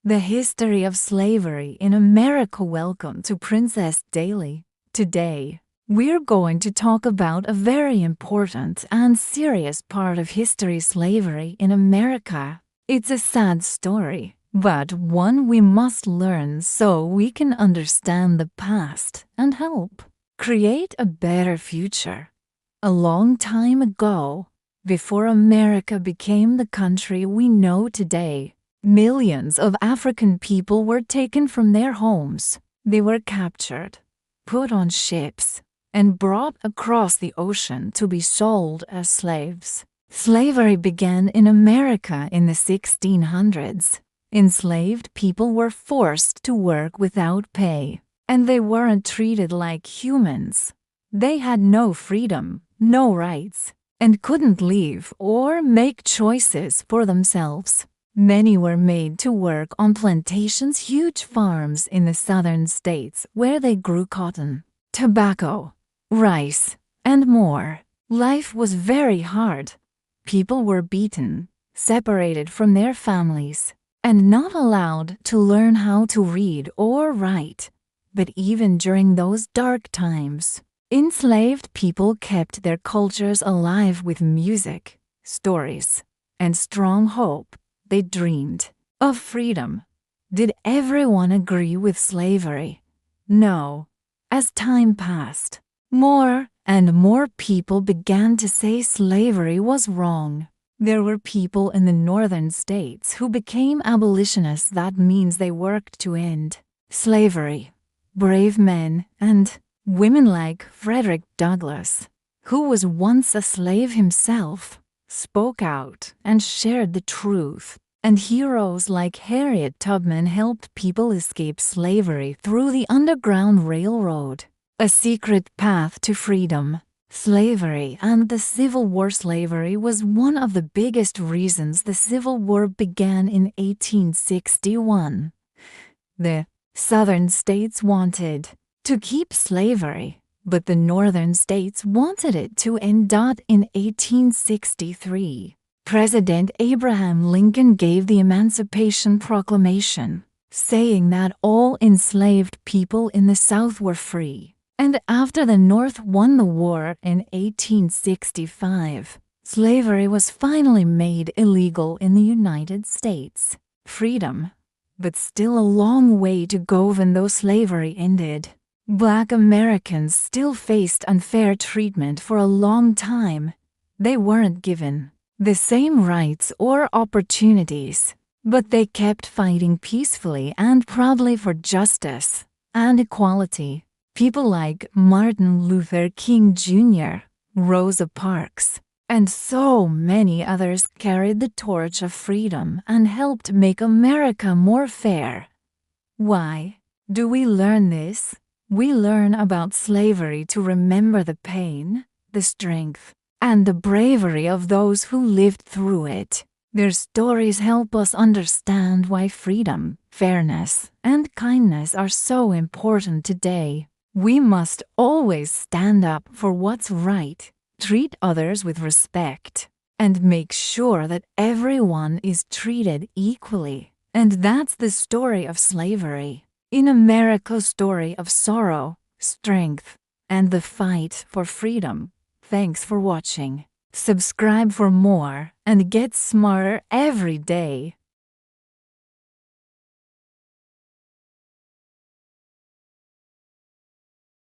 The history of slavery in America. Welcome to Princess Daily. Today, we're going to talk about a very important and serious part of history: slavery in America. It's a sad story, but one we must learn so we can understand the past and help create a better future. A long time ago, before America became the country we know today, millions of African people were taken from their homes. They were captured, put on ships, and brought across the ocean to be sold as slaves. Slavery began in America in the 1600s. Enslaved people were forced to work without pay, and they weren't treated like humans. They had no freedom, no rights, and couldn't leave or make choices for themselves. Many were made to work on plantations, huge farms in the southern states where they grew cotton, tobacco, rice, and more. Life was very hard. People were beaten, separated from their families, and not allowed to learn how to read or write. But even during those dark times, enslaved people kept their cultures alive with music, stories, and strong hope. They dreamed of freedom. Did everyone agree with slavery? No. As time passed, more and more people began to say slavery was wrong. There were people in the northern states who became abolitionists. That means they worked to end slavery. Brave men and women like Frederick Douglass, who was once a slave himself, spoke out and shared the truth. And heroes like Harriet Tubman helped people escape slavery through the Underground Railroad, a secret path to freedom. Slavery and the Civil War. Slavery was one of the biggest reasons the Civil War began in 1861. The southern states wanted to keep slavery, but the northern states wanted it to end. In 1863, President Abraham Lincoln gave the Emancipation Proclamation, saying that all enslaved people in the South were free. And after the North won the war in 1865, slavery was finally made illegal in the United States. Freedom, but still a long way to go. Even though slavery ended, Black Americans still faced unfair treatment for a long time. They weren't given the same rights or opportunities, but they kept fighting peacefully and proudly for justice and equality. People like Martin Luther King Jr., Rosa Parks, and so many others carried the torch of freedom and helped make America more fair. Why do we learn this? We learn about slavery to remember the pain, the strength, and the bravery of those who lived through it. Their stories help us understand why freedom, fairness, and kindness are so important today. We must always stand up for what's right, treat others with respect, and make sure that everyone is treated equally. And that's the story of slavery in America's story of sorrow, strength, and the fight for freedom. Thanks for watching. Subscribe for more and get smarter every day.